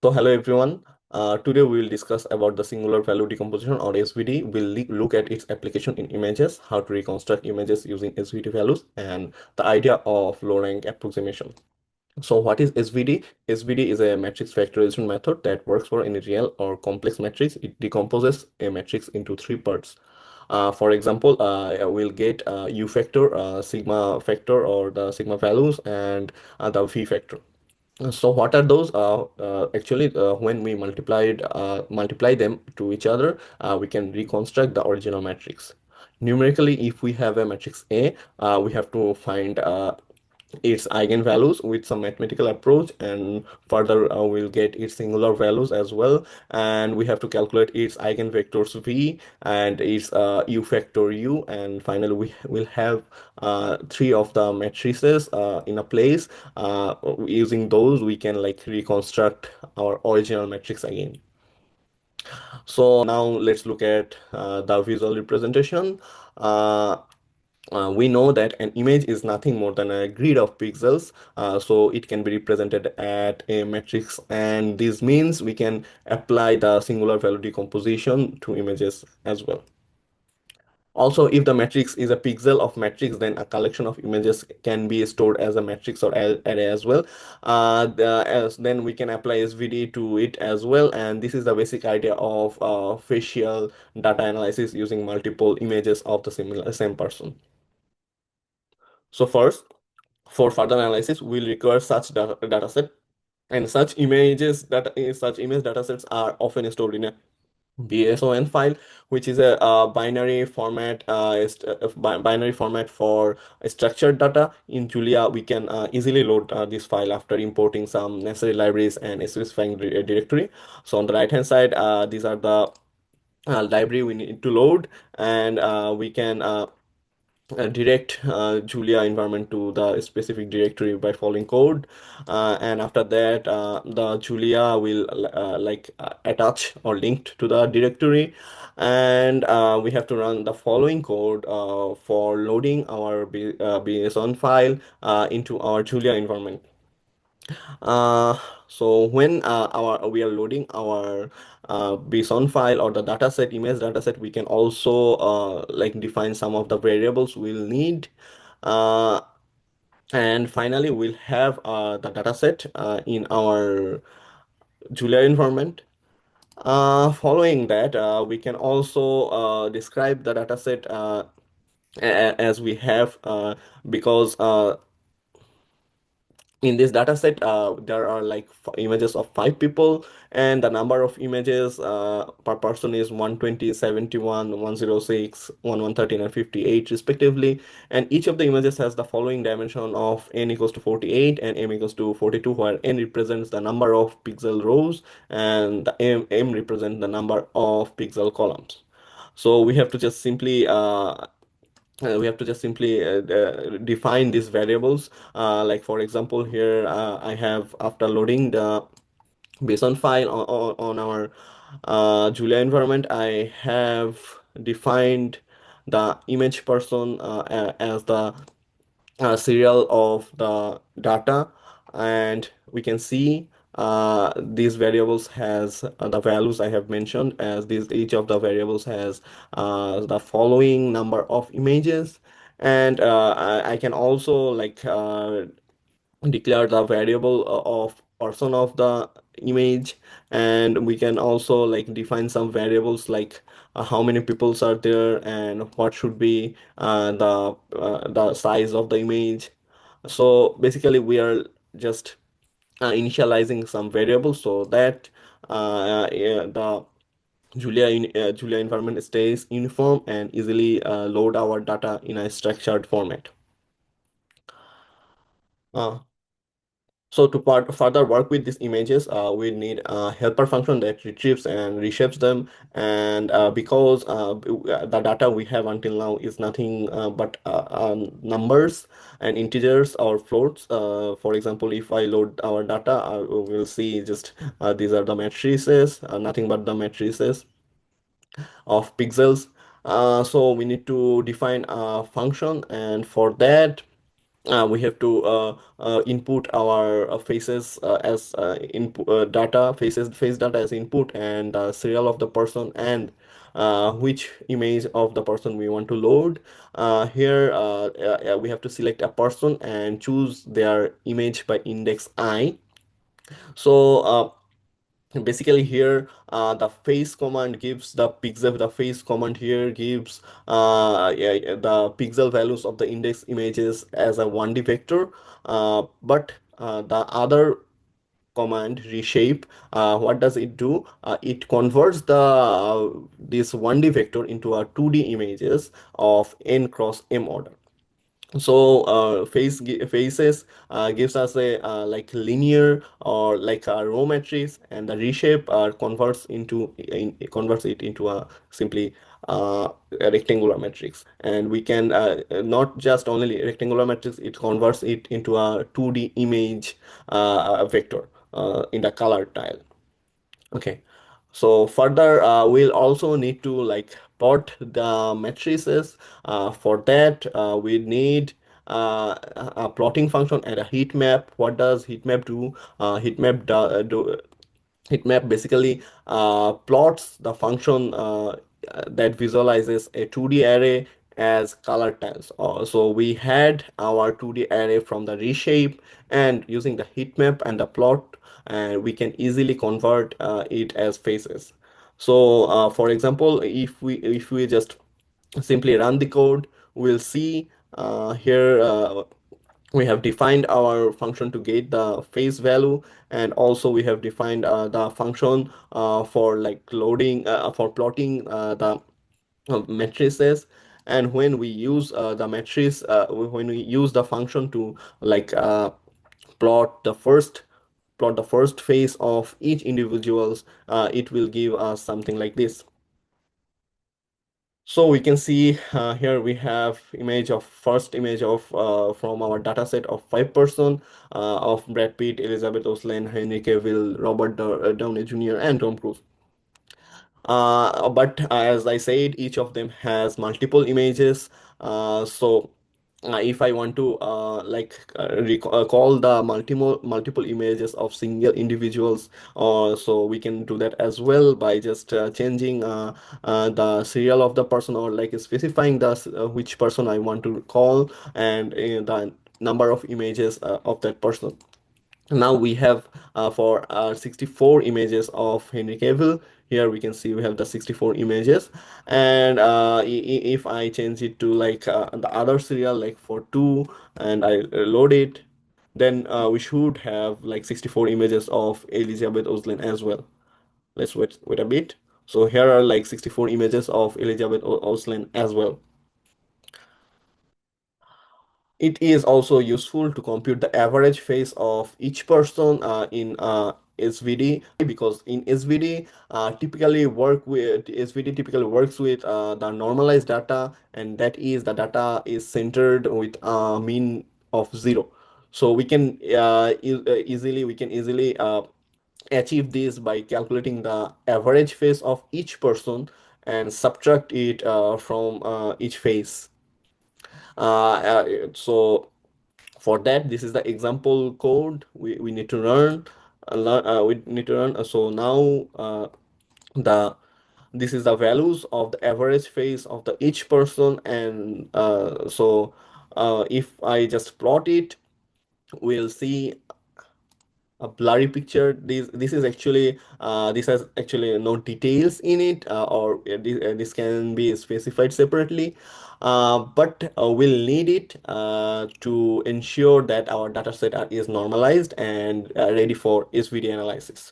So hello everyone. Today we will discuss about the singular value decomposition or SVD. We'll look at its application in images, how to reconstruct images using SVD values, and the idea of low rank approximation. So what is SVD? SVD is a matrix factorization method that works for any real or complex matrix. It decomposes a matrix into three parts. For example, we'll get U factor, sigma factor, or the sigma values, and the V factor. So what are those? Actually, when we multiply them to each other, we can reconstruct the original matrix. Numerically, if we have a matrix A, we have to find its eigenvalues with some mathematical approach, and further we'll get its singular values as well, and we have to calculate its eigenvectors v and its u factor u, and finally we will have three of the matrices in a place. Using those we can like reconstruct our original matrix again. So now let's look at the visual representation. uh, we know that an image is nothing more than a grid of pixels, so it can be represented at a matrix, and this means we can apply the singular value decomposition to images as well. Also, if the matrix is a pixel of matrix, then a collection of images can be stored as a matrix or array as well. Then we can apply SVD to it as well, and this is the basic idea of facial data analysis using multiple images of the same person. So first, for further analysis, we'll require such data set, and such image datasets are often stored in a BSON file, which is a binary format for structured data. In Julia, we can easily load this file after importing some necessary libraries and specifying directory. So on the right hand side, these are the library we need to load, and we can direct Julia environment to the specific directory by following code, and after that the Julia will attach or linked to the directory, and we have to run the following code for loading our BSON file into our Julia environment. Uh, so when we are loading our BSON file or the dataset, image dataset, we can also like define some of the variables we'll need. Uh, and finally, we'll have the dataset in our Julia environment. Following that, we can also describe the dataset as we have, because in this data set there are like images of 5 people, and the number of images per person is 120, 71, 106, 1113, and 58 respectively, and each of the images has the following dimension of n equals to 48 and m equals to 42, where n represents the number of pixel rows and the m represents the number of pixel columns. So we have to just simply define these variables. Like for example, here I have, after loading the JSON file on our Julia environment, I have defined the image person as the serial of the data, and we can see these variables has the values I have mentioned, as each of the variables has the following number of images, and I can also like declare the variable of person of the image, and we can also like define some variables like how many peoples are there and what should be the size of the image. So basically we are just initializing some variables so that the Julia environment stays uniform and easily load our data in a structured format. Uh, So to further work with these images, we need a helper function that retrieves and reshapes them. And because the data we have until now is nothing but numbers and integers or floats. For example, if I load our data, we'll see just these are the matrices, nothing but the matrices of pixels. So we need to define a function, and for that we have to input our faces as input data faces face data as input, and serial of the person, and which image of the person we want to load. Here we have to select a person and choose their image by index I. So basically here the face command gives the face command here gives the pixel values of the index images as a 1D vector, but the other command reshape, what does it do? It converts this 1D vector into a 2D images of n cross m order. So faces gives us a like linear or like a row matrix, and the reshape converts it into a simply a rectangular matrix. And we can not just only rectangular matrix, it converts it into a 2D image vector in the color tile. Okay. So further, we'll also need to like plot the matrices. For that, we need a plotting function and a heat map. What does heat map do? Heat map basically plots the function that visualizes a 2D array as color tiles. So we had our 2D array from the reshape, and using the heat map and the plot, and we can easily convert it as faces. So for example, if we just simply run the code, we'll see here we have defined our function to get the face value, and also we have defined the function for like loading for plotting the matrices. And when we use the matrix when we use the function to like plot the first plot the first face of each individuals, it will give us something like this. So we can see here we have image of first image of from our data set of 5 person of Brad Pitt, Elizabeth Olsen, Henry Cavill, Robert Downey Jr., and Tom Cruise. But as I said, each of them has multiple images. So if I want to call the multiple images of single individuals, so we can do that as well by just changing the serial of the person, or like specifying which person I want to call, and the number of images of that person. Now we have for 64 images of Henry Cavill. Here we can see we have the 64 images, and if I change it to like the other serial like for 2, and I load it, then we should have like 64 images of Elizabeth Olsen as well. Let's wait a bit. So here are like 64 images of Elizabeth Olsen as well. It is also useful to compute the average face of each person in SVD, because in SVD SVD typically works with the normalized data, and that is the data is centered with a mean of 0. So we can easily achieve this by calculating the average face of each person and subtract it from each face. So for that, this is the example code we need to learn. We need to learn. So now the this is the values of the average face of the each person, and if I just plot it, we'll see a blurry picture. This is actually this has actually no details in it, or this can be specified separately, but we'll need it to ensure that our data set is normalized and ready for SVD analysis.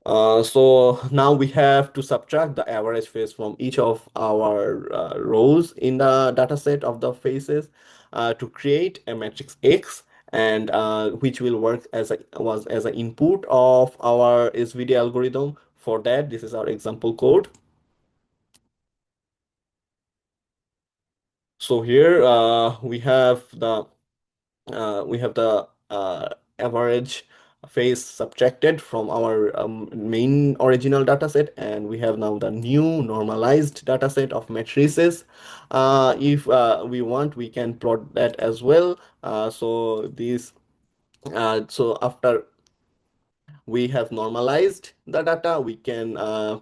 So now we have to subtract the average face from each of our rows in the data set of the faces to create a matrix X, and which will work as an input of our SVD algorithm. For that, this is our example code. So here we have the average face subtracted from our main original dataset, and we have now the new normalized dataset of matrices. If we want, we can plot that as well. So after we have normalized the data, we can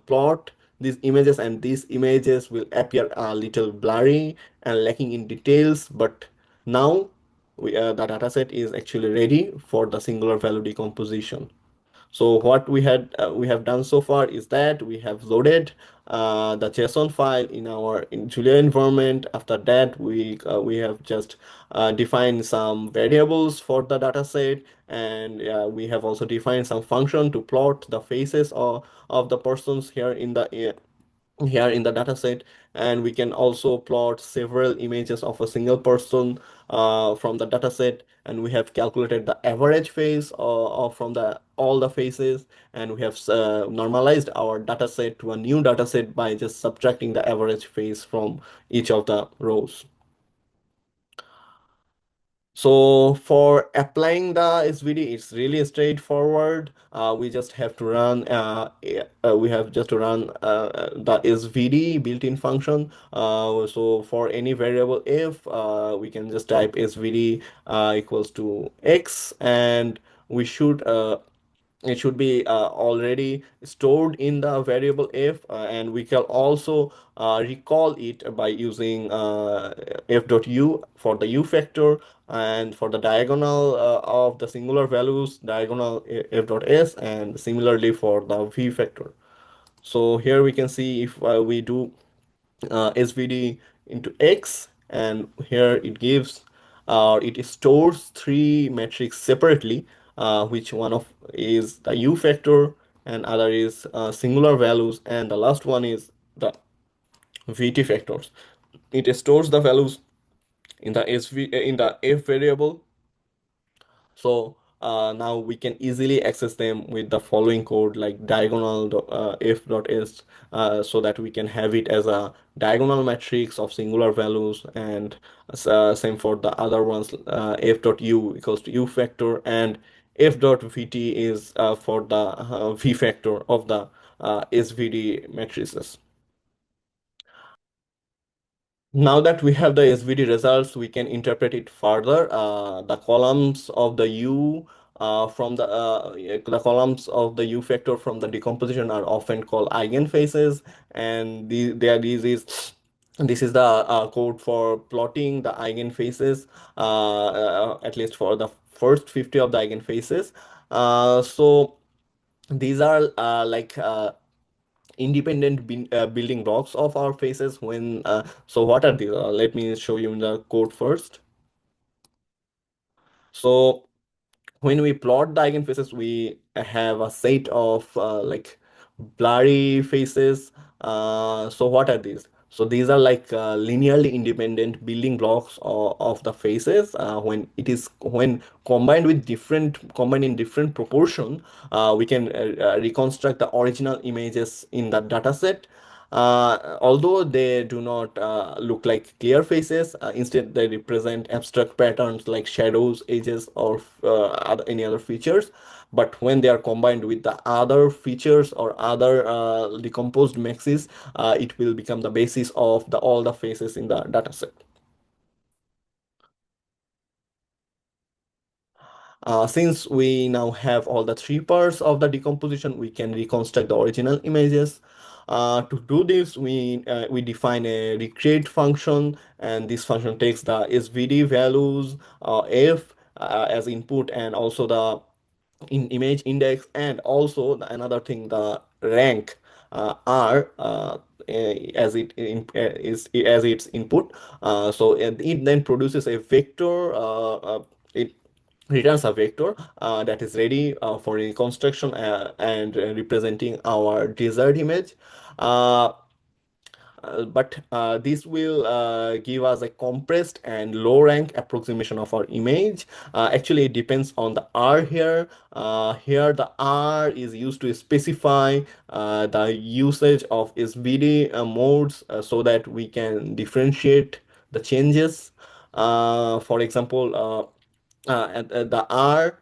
plot these images, and these images will appear a little blurry and lacking in details. But now the dataset is actually ready for the singular value decomposition. So what we have done so far is that we have loaded the JSON file in our in Julia environment. After that, we have just defined some variables for the dataset, and we have also defined some function to plot the faces of the persons here in the dataset. And we can also plot several images of a single person from the dataset, and we have calculated the average face from the all the faces, and we have normalized our dataset to a new dataset by just subtracting the average face from each of the rows. So for applying the SVD, it's really straightforward. We just have to run the SVD built-in function. So for any variable f, we can just type SVD equals to x, and we should it should be already stored in the variable f, and we can also recall it by using f.u for the u factor, and for the diagonal of the singular values, diagonal f.s, and similarly for the v factor. So here we can see if we do SVD into X, and here it gives it stores three metrics separately, which one of is the U factor, and other is singular values, and the last one is the VT factors. It stores the values in the in the F variable. So now we can easily access them with the following code, like diagonal f.s, so that we can have it as a diagonal matrix of singular values, and same for the other ones, f.u equals to u factor, and f.vt is for the v factor of the SVD matrices. Now that we have the SVD results, we can interpret it further. The columns of the U the columns of the U factor from the decomposition are often called eigenfaces, and this is the code for plotting the eigenfaces, at least for the first 50 of the eigenfaces. So these are independent building blocks of our faces. So what are these? Let me show you in the code first. So when we plot the eigenfaces, we have a set of blurry faces. So what are these? So these are like linearly independent building blocks of the faces. When combined in different proportion, we can reconstruct the original images in the dataset. Although they do not look like clear faces, instead they represent abstract patterns like shadows, edges, or any other features. But when they are combined with the other features or other decomposed maxes, it will become the basis of all the faces in the dataset. Since we now have all the three parts of the decomposition, we can reconstruct the original images. To do this, we define a recreate function, and this function takes the SVD values f as input, and also the image index, and also another thing, the rank r as as its input. So it then produces a vector. It returns a vector that is ready for reconstruction and representing our desired image. Uh, but this will give us a compressed and low rank approximation of our image. Actually, it depends on the R here. Here, the R is used to specify the usage of SVD modes, so that we can differentiate the changes. For example, the R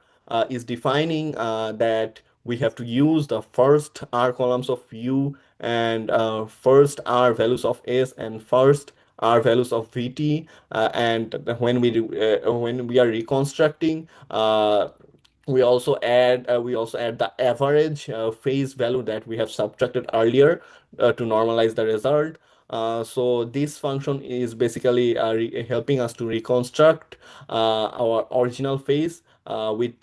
is defining that we have to use the first R columns of U and first R values of S and first R values of VT, and when we are reconstructing, we also add the average phase value that we have subtracted earlier to normalize the result. So this function is basically helping us to reconstruct our original phase with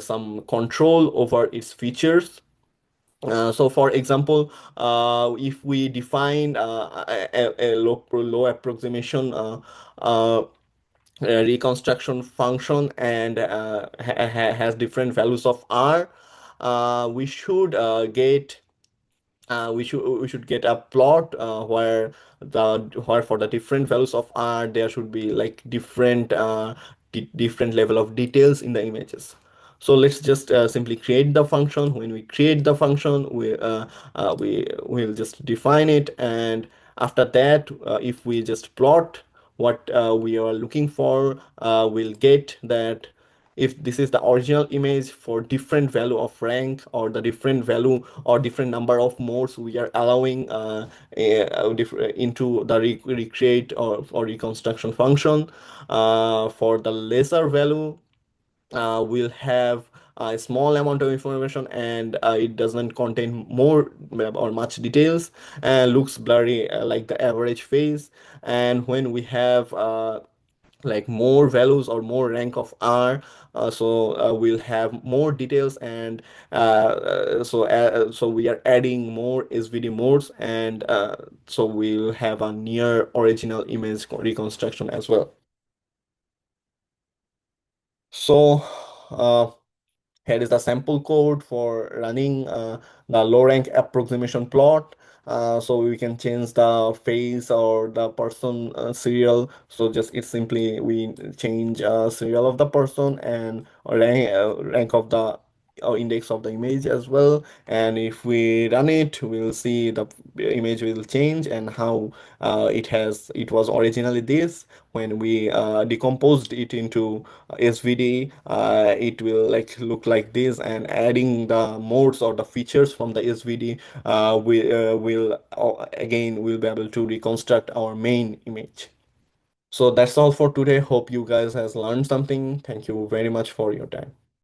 some control over its features. So for example, if we define a low approximation uh, reconstruction function and has different values of R, we should get we should get a plot where for the different values of R there should be like different level of details in the images. So let's just simply create the function. When we create the function, we will just define it, and after that, if we just plot what we are looking for, we'll get that if this is the original image for different value of rank or the different value or different number of modes we are allowing into the recreate or reconstruction function. For the lesser value, will have a small amount of information, and it doesn't contain more or much details and looks blurry like the average phase. And when we have like more values or more rank of R, we'll have more details, and so we are adding more SVD modes, and so we'll have a near original image reconstruction as well. So uh, here is the sample code for running the low rank approximation plot. So we can change the face or the person serial. So just it's simply we change serial of the person and rank of the index of the image as well. And if we run it, we'll see the image will change and how it was originally this. When we decomposed it into SVD, it will like look like this, and adding the modes or the features from the SVD, we will again we'll be able to reconstruct our main image. So that's all for today. Hope you guys has learned something. Thank you very much for your time.